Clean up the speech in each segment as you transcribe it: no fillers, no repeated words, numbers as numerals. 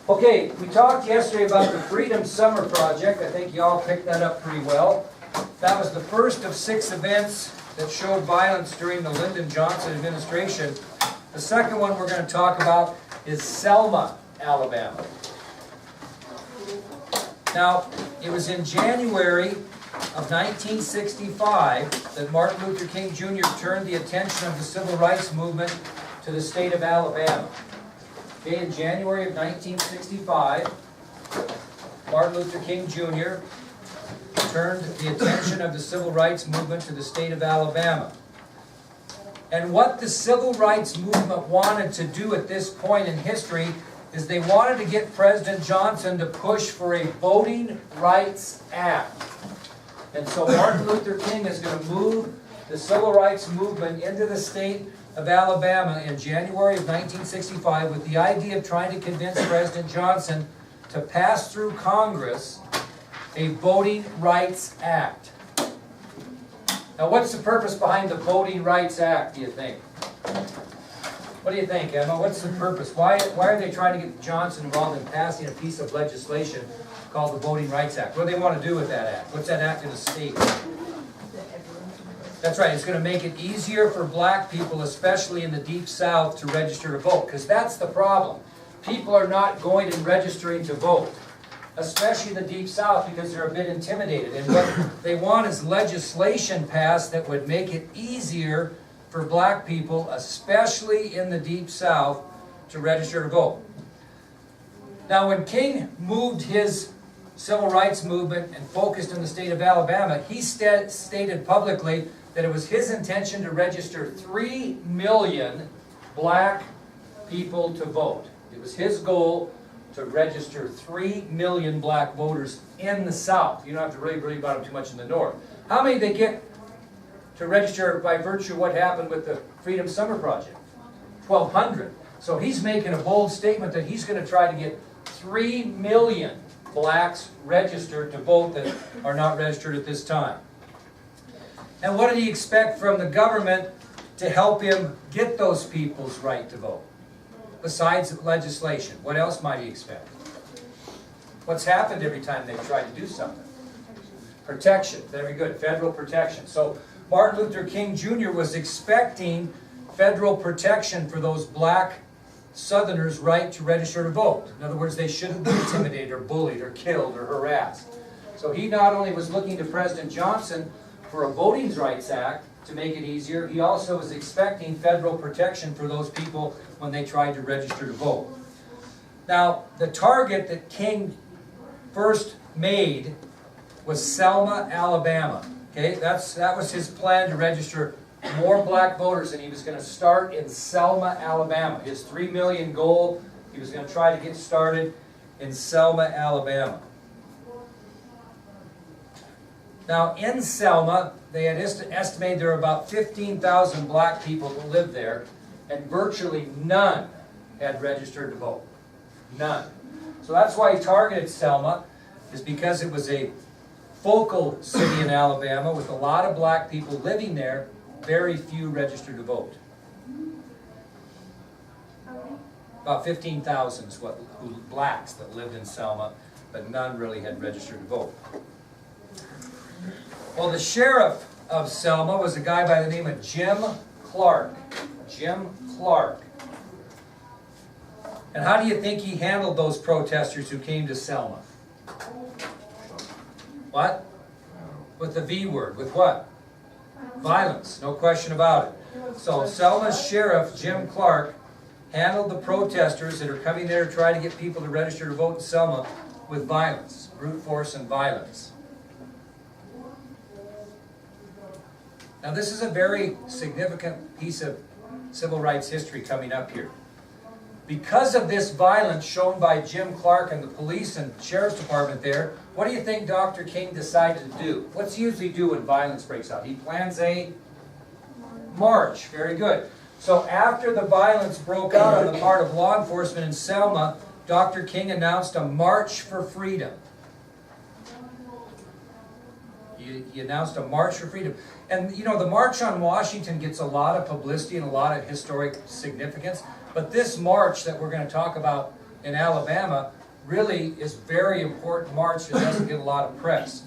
Okay, we talked yesterday about the Freedom Summer Project. I think you all picked that up pretty well. That was the first of 6 events that showed violence during the Lyndon Johnson administration. The second one we're going to talk about is Selma, Alabama. Now, it was in January of 1965 that Martin Luther King Jr. turned the attention of the civil rights movement to the state of Alabama. Okay, in January of 1965, Martin Luther King Jr. turned the attention of the civil rights movement to the state of Alabama. And what the civil rights movement wanted to do at this point in history is they wanted to get President Johnson to push for a Voting Rights Act. And so Martin Luther King is going to move the civil rights movement into the state of Alabama in January of 1965 with the idea of trying to convince President Johnson to pass through Congress a Voting Rights Act. Now, what's the purpose behind the Voting Rights Act, do you think? What do you think, Emma? What's the purpose? Why are they trying to get Johnson involved in passing a piece of legislation called the Voting Rights Act? What do they want to do with that act? What's that act going to state? That's right, it's going to make it easier for black people, especially in the Deep South, to register to vote. Because that's the problem. People are not going and registering to vote, especially in the Deep South, because they're a bit intimidated. And what they want is legislation passed that would make it easier for black people, especially in the Deep South, to register to vote. Now, when King moved his civil rights movement and focused in the state of Alabama, he stated publicly that it was his intention to register 3 million black people to vote. It was his goal to register 3 million black voters in the South. You don't have to really worry about them too much in the North. How many did they get to register by virtue of what happened with the Freedom Summer Project? 1,200. So he's making a bold statement that he's going to try to get 3 million blacks registered to vote that are not registered at this time. And what did he expect from the government to help him get those people's right to vote? Besides legislation, what else might he expect? What's happened every time they've tried to do something? Protection. Very good. Federal protection. So Martin Luther King Jr. was expecting federal protection for those black Southerners' right to register to vote. In other words, they shouldn't be intimidated or bullied or killed or harassed. So he not only was looking to President Johnson for a Voting Rights Act to make it easier, he also was expecting federal protection for those people when they tried to register to vote. Now, the target that King first made was Selma, Alabama. Okay, that was his plan to register more black voters, and he was going to start in Selma, Alabama. His 3 million goal, he was going to try to get started in Selma, Alabama. Now, in Selma, they had estimated there were about 15,000 black people that lived there, and virtually none had registered to vote. None. So that's why he targeted Selma, is because it was a focal city in Alabama with a lot of black people living there, very few registered to vote. About 15,000 is blacks that lived in Selma, but none really had registered to vote. Well, the sheriff of Selma was a guy by the name of Jim Clark. Jim Clark. And how do you think he handled those protesters who came to Selma? What? With the V word. With what? Violence. No question about it. So Selma's sheriff, Jim Clark, handled the protesters that are coming there to try to get people to register to vote in Selma with violence. Brute force and violence. Now, this is a very significant piece of civil rights history coming up here. Because of this violence shown by Jim Clark and the police and sheriff's department there, what do you think Dr. King decided to do? What's he usually do when violence breaks out? He plans a march. Very good. So after the violence broke out on the part of law enforcement in Selma, Dr. King announced a March for Freedom. He announced a March for Freedom. And, you know, the March on Washington gets a lot of publicity and a lot of historic significance. But this march that we're going to talk about in Alabama really is a very important march that doesn't get a lot of press.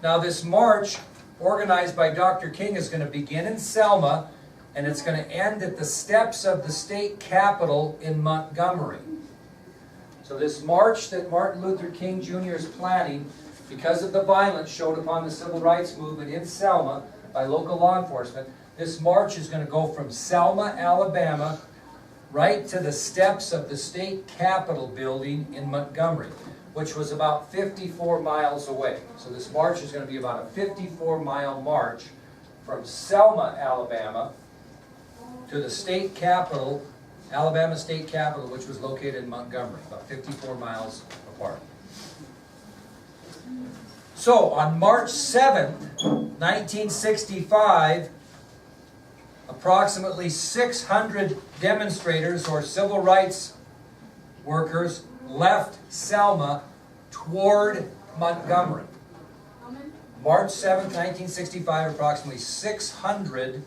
Now this march, organized by Dr. King, is going to begin in Selma, and it's going to end at the steps of the state capitol in Montgomery. So this march that Martin Luther King Jr. is planning, because of the violence showed upon the civil rights movement in Selma by local law enforcement, this march is going to go from Selma, Alabama, right to the steps of the state capitol building in Montgomery, which was about 54 miles away. So this march is going to be about a 54-mile march from Selma, Alabama, to the state capitol, Alabama state capitol, which was located in Montgomery, about 54 miles apart. So on March 7th, 1965, approximately 600 demonstrators or civil rights workers left Selma toward Montgomery. March 7th, 1965, approximately 600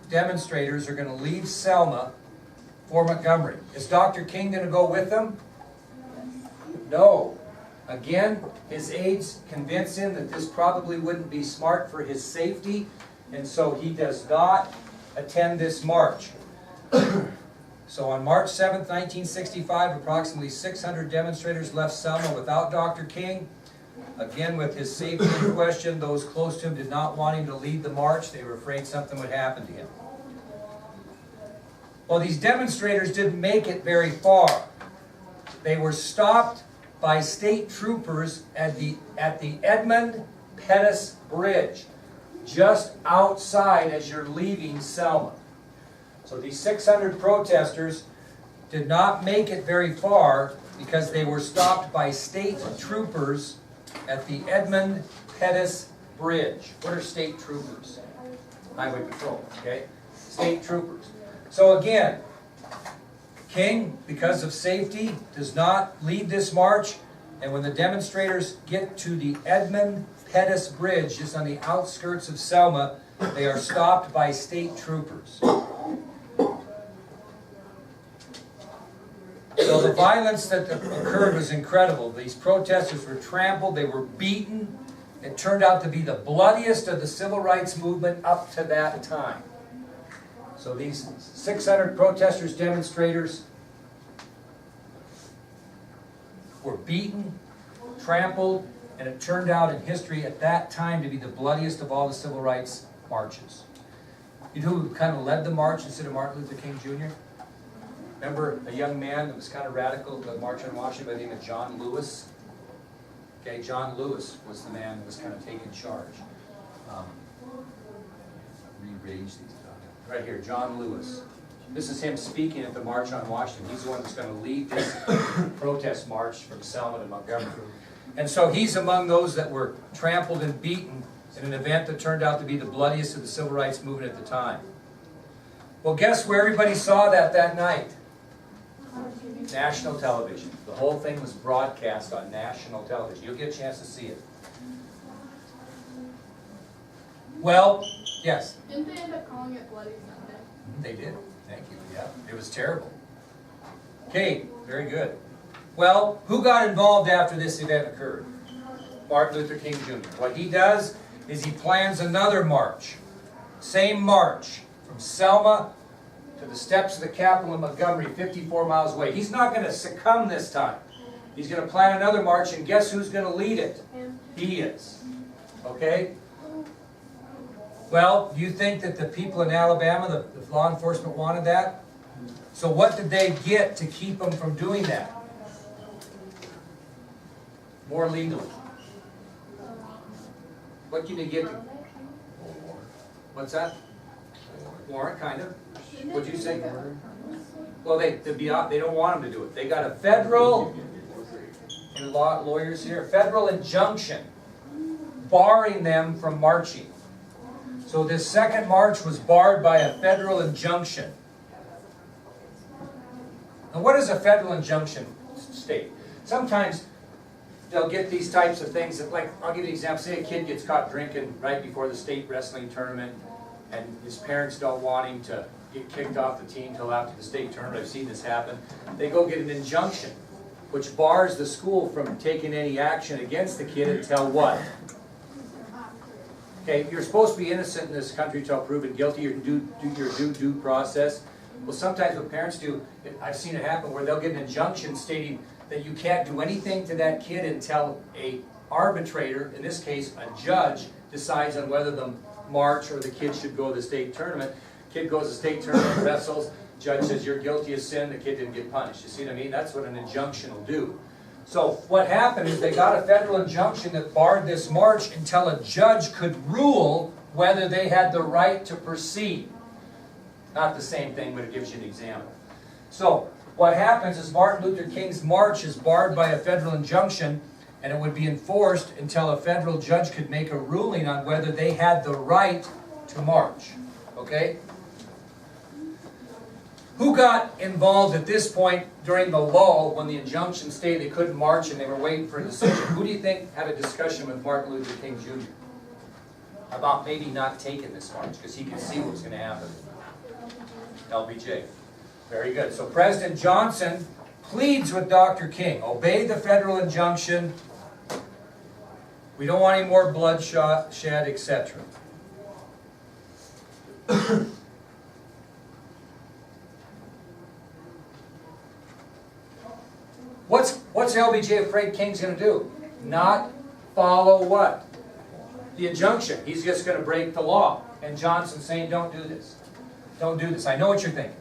demonstrators are going to leave Selma for Montgomery. Is Dr. King going to go with them? No. Again, his aides convince him that this probably wouldn't be smart for his safety, and so he does not attend this march. So on March 7th, 1965, approximately 600 demonstrators left Selma without Dr. King. Again, with his safety in question, those close to him did not want him to lead the march. They were afraid something would happen to him. Well, these demonstrators didn't make it very far. They were stopped by state troopers at the Edmund Pettus Bridge, just outside as you're leaving Selma. So these 600 protesters did not make it very far because they were stopped by state troopers at the Edmund Pettus Bridge. What are state troopers? Highway patrol, okay? State troopers. So again, King, because of safety, does not lead this march, and when the demonstrators get to the Edmund Pettus Bridge, just on the outskirts of Selma, they are stopped by state troopers. So the violence that occurred was incredible. These protesters were trampled, they were beaten. It turned out to be the bloodiest of the civil rights movement up to that time. So these 600 protesters, demonstrators, were beaten, trampled, and it turned out in history at that time to be the bloodiest of all the civil rights marches. You know who kind of led the march instead of Martin Luther King Jr.? Remember a young man that was kind of radical, the March on Washington, by the name of John Lewis? Okay, John Lewis was the man that was kind of taking charge. Rearrange these. Right here, John Lewis. This is him speaking at the March on Washington. He's the one that's going to lead this protest march from Selma to Montgomery. And so he's among those that were trampled and beaten in an event that turned out to be the bloodiest of the civil rights movement at the time. Well, guess where everybody saw that night? National television. The whole thing was broadcast on national television. You'll get a chance to see it. Well, yes? Didn't they end up calling it Bloody Sunday? They did. Thank you. Yeah, it was terrible. Okay, very good. Well, who got involved after this event occurred? Martin Luther King Jr. What he does is he plans another march. Same march from Selma to the steps of the Capitol in Montgomery, 54 miles away. He's not going to succumb this time. He's going to plan another march, and guess who's going to lead it? He is. Okay? Well, you think that the people in Alabama, the law enforcement wanted that? So what did they get to keep them from doing that? More legally. What can you get to? What's that? Warrant, kind of. What'd you say? Well, they don't want them to do it. They got a federal, and lawyers here, federal injunction barring them from marching. So this second march was barred by a federal injunction. Now what does a federal injunction state? Sometimes they'll get these types of things that, like, I'll give you an example. Say a kid gets caught drinking right before the state wrestling tournament, and his parents don't want him to get kicked off the team until after the state tournament. I've seen this happen. They go get an injunction. which bars the school from taking any action against the kid until what? Okay, you're supposed to be innocent in this country until proven guilty. You do your due process. Well, sometimes what parents do, I've seen it happen where they'll get an injunction stating that you can't do anything to that kid until a arbitrator, in this case a judge, decides on whether the march or the kid should go to the state tournament. Kid goes to the state tournament, wrestles, judge says you're guilty of sin, the kid didn't get punished. You see what I mean? That's what an injunction will do. So what happened is they got a federal injunction that barred this march until a judge could rule whether they had the right to proceed. Not the same thing, but it gives you an example. So what happens is Martin Luther King's march is barred by a federal injunction, and it would be enforced until a federal judge could make a ruling on whether they had the right to march. Okay? Who got involved at this point during the lull when the injunction stated they couldn't march and they were waiting for a decision? Who do you think had a discussion with Martin Luther King Jr. about maybe not taking this march because he could see what was going to happen? LBJ. Very good. So President Johnson pleads with Dr. King, obey the federal injunction, we don't want any more bloodshed, etc. What's LBJ afraid King's going to do? Not follow what? The injunction. He's just going to break the law. And Johnson's saying, don't do this. Don't do this. I know what you're thinking.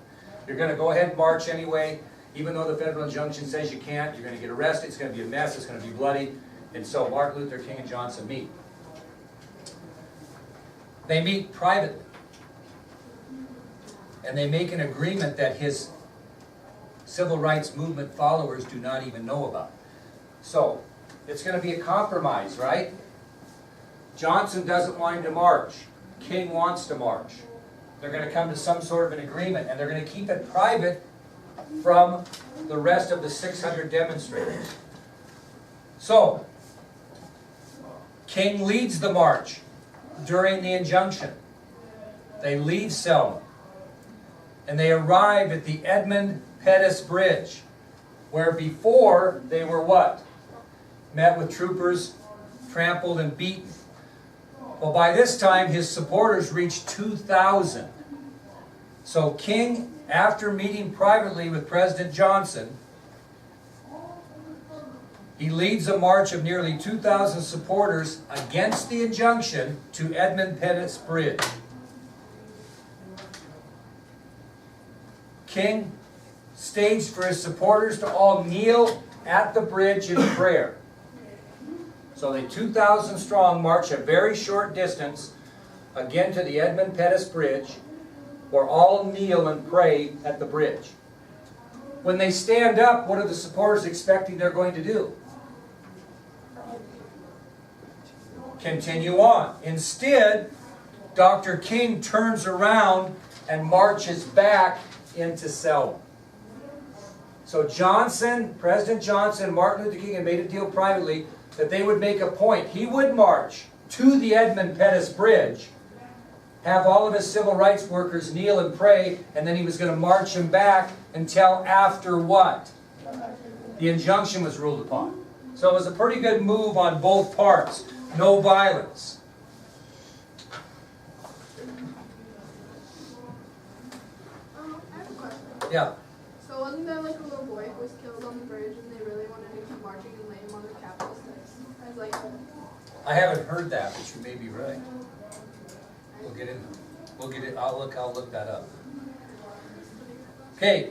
You're going to go ahead and march anyway, even though the federal injunction says you can't. You're going to get arrested. It's going to be a mess. It's going to be bloody. And so Martin Luther King and Johnson meet. They meet privately. And they make an agreement that his civil rights movement followers do not even know about. So, it's going to be a compromise, right? Johnson doesn't want him to march. King wants to march. They're going to come to some sort of an agreement, and they're going to keep it private from the rest of the 600 demonstrators. So, King leads the march during the injunction. They leave Selma, and they arrive at the Edmund Pettus Bridge, where before they were what? Met with troopers, trampled and beaten. Well, by this time, his supporters reached 2,000. So King, after meeting privately with President Johnson, he leads a march of nearly 2,000 supporters against the injunction to Edmund Pettus Bridge. King staged for his supporters to all kneel at the bridge in prayer. So the 2,000 strong march a very short distance again to the Edmund Pettus Bridge, where all kneel and pray at the bridge. When they stand up, what are the supporters expecting they're going to do? Continue on. Instead, Dr. King turns around and marches back into Selma. So President Johnson, Martin Luther King had made a deal privately that they would make a point. He would march to the Edmund Pettus Bridge, have all of his civil rights workers kneel and pray, and then he was going to march him back until after what? The injunction was ruled upon. So it was a pretty good move on both parts. No violence. I have a question. Yeah. So wasn't there like a little boy who was killed on the bridge and they really wanted to keep marching and lay him on the Capitol steps? As like I haven't heard that, but you may be right. We'll get in. I'll look that up. Okay.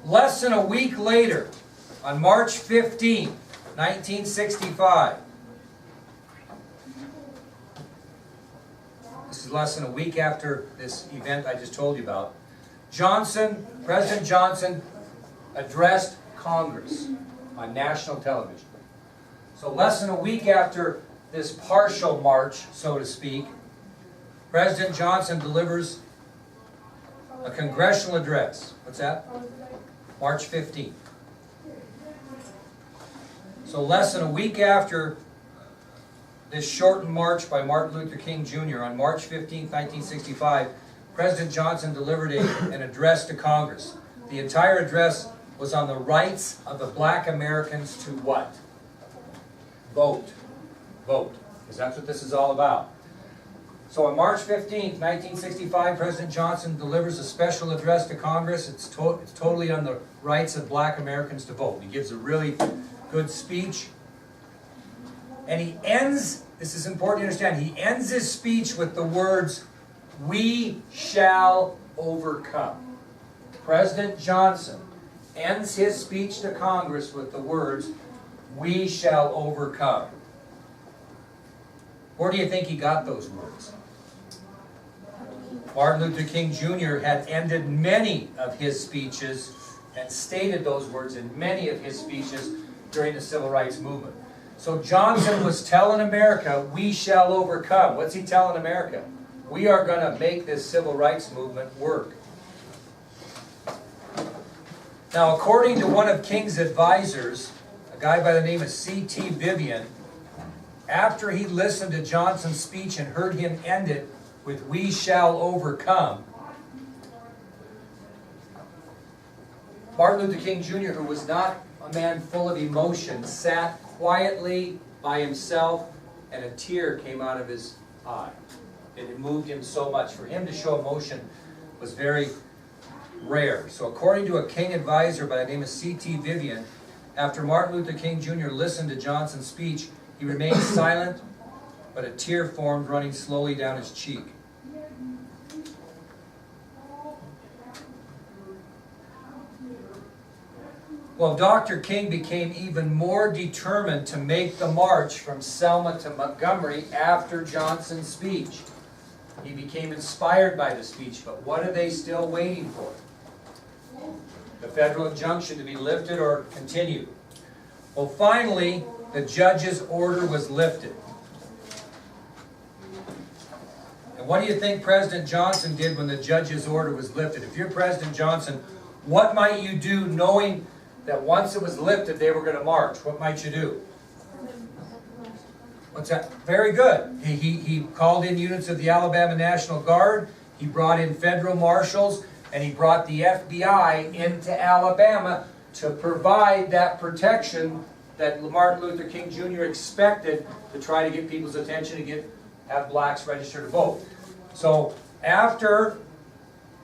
Less than a week later, on March 15, 1965. This is less than a week after this event I just told you about. President Johnson addressed Congress on national television. So less than a week after this partial march, so to speak, President Johnson delivers a congressional address. What's that? March 15th. So less than a week after this shortened march by Martin Luther King Jr. on March 15, 1965, President Johnson delivered an address to Congress. The entire address was on the rights of the black Americans to what? Vote. Vote. Because that's what this is all about. So on March 15th, 1965, President Johnson delivers a special address to Congress. It's totally on the rights of black Americans to vote. He gives a really good speech. And he ends, this is important to understand, he ends his speech with the words, "We shall overcome." President Johnson ends his speech to Congress with the words, "We shall overcome." Where do you think he got those words? Martin Luther King Jr. had ended many of his speeches and stated those words in many of his speeches during the Civil Rights Movement. So Johnson was telling America, we shall overcome. What's he telling America? We are going to make this Civil Rights Movement work. Now, according to one of King's advisors, a guy by the name of C.T. Vivian, after he listened to Johnson's speech and heard him end it with "we shall overcome," Martin Luther King Jr., who was not a man full of emotion, sat quietly by himself and a tear came out of his eye. It moved him so much. For him to show emotion was very rare. So according to a King advisor by the name of C.T. Vivian, after Martin Luther King Jr. listened to Johnson's speech, he remained silent, but a tear formed running slowly down his cheek. Well, Dr. King became even more determined to make the march from Selma to Montgomery after Johnson's speech. He became inspired by the speech, but what are they still waiting for? The federal injunction to be lifted or continued. Well, finally, the judge's order was lifted. And what do you think President Johnson did when the judge's order was lifted? If you're President Johnson, what might you do knowing that once it was lifted, they were going to march? What might you do? What's that? Very good. He called in units of the Alabama National Guard. He brought in federal marshals, and he brought the FBI into Alabama to provide that protection that Martin Luther King Jr. expected to try to get people's attention to have blacks register to vote. So after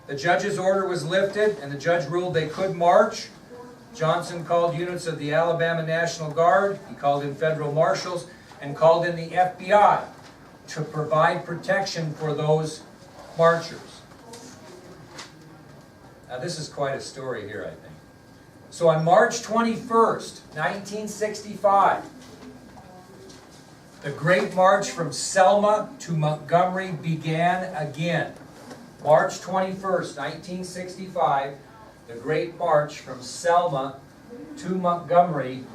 the judge's order was lifted and the judge ruled they could march, Johnson called units of the Alabama National Guard, he called in federal marshals, and called in the FBI to provide protection for those marchers. Now this is quite a story here, I think. So on March 21st, 1965, the Great March from Selma to Montgomery began again. March 21st, 1965, the Great March from Selma to Montgomery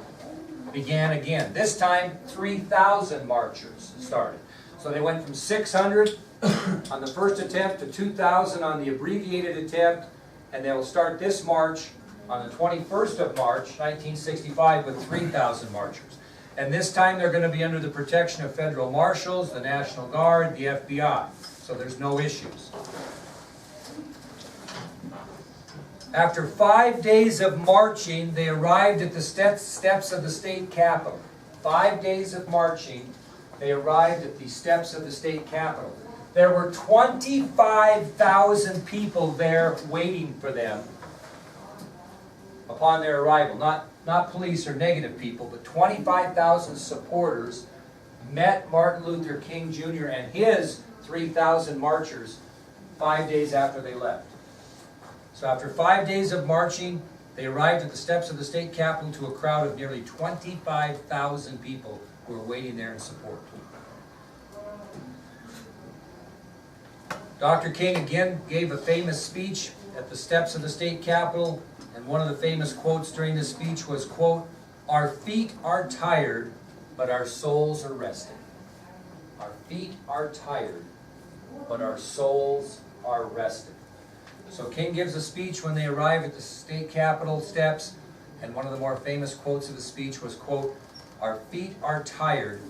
began again. This time, 3,000 marchers started. So they went from 600 on the first attempt to 2,000 on the abbreviated attempt, and they will start this march on the 21st of March, 1965, with 3,000 marchers. And this time they're going to be under the protection of federal marshals, the National Guard, the FBI. So there's no issues. After 5 days of marching, they arrived at the steps of the state capitol. 5 days of marching, they arrived at the steps of the state capitol. There were 25,000 people there waiting for them upon their arrival. Not police or negative people, but 25,000 supporters met Martin Luther King Jr. and his 3,000 marchers 5 days after they left. So after 5 days of marching, they arrived at the steps of the state capitol to a crowd of nearly 25,000 people who were waiting there in support. Dr. King again gave a famous speech at the steps of the state capitol, and one of the famous quotes during the speech was, quote, "Our feet are tired, but our souls are rested." Our feet are tired, but our souls are rested. So King gives a speech when they arrive at the state capitol steps, and one of the more famous quotes of the speech was, quote, "Our feet are tired,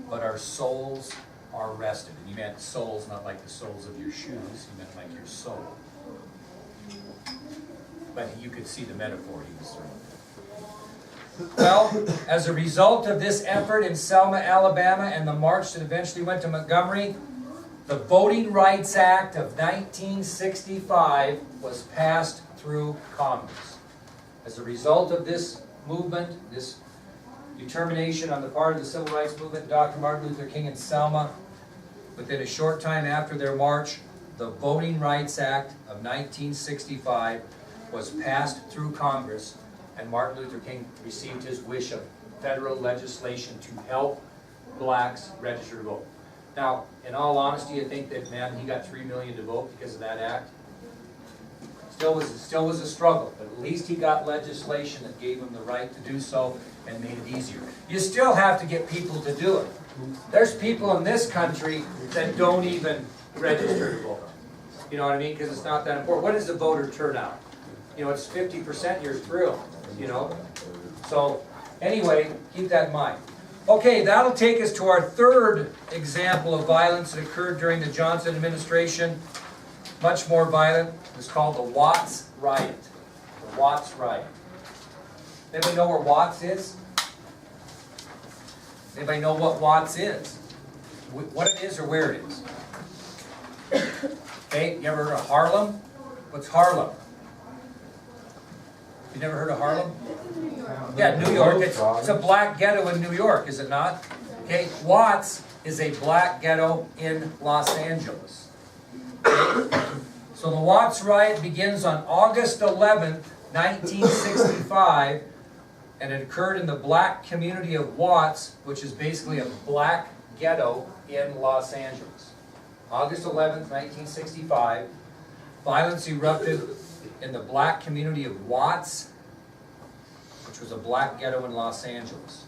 but our souls are rested." And he meant souls, not like the soles of your shoes. He meant like your soul. but you could see the metaphor he was throwing. Well, as a result of this effort in Selma, Alabama, and the march that eventually went to Montgomery, the Voting Rights Act of 1965 was passed through Congress. As a result of this movement, this determination on the part of the Civil Rights Movement, Dr. Martin Luther King and Selma, within a short time after their march, the Voting Rights Act of 1965 was passed through Congress, and Martin Luther King received his wish of federal legislation to help blacks register to vote. Now, in all honesty, you think that, man, he got 3 million to vote because of that act? Still was a struggle, but at least he got legislation that gave him the right to do so and made it easier. You still have to get people to do it. There's people in this country that don't even register to vote. You know what I mean? Because it's not that important. What is the voter turnout? You know, it's 50%, you're through, you know? So, anyway, keep that in mind. Okay, that'll take us to our third example of violence that occurred during the Johnson administration. Much more violent. It's called the Watts Riot. The Watts Riot. Anybody know where Watts is? Anybody know what Watts is? What it is or where it is? Okay, you ever heard of Harlem? What's Harlem? You never heard of Harlem? New York. Yeah, New York. It's a black ghetto in New York, is it not? Okay, Watts is a black ghetto in Los Angeles. Okay? So the Watts riot begins on August 11th, 1965, and it occurred in the black community of Watts, which is basically a black ghetto in Los Angeles. August 11th, 1965, violence erupted in the black community of Watts, which was a black ghetto in Los Angeles.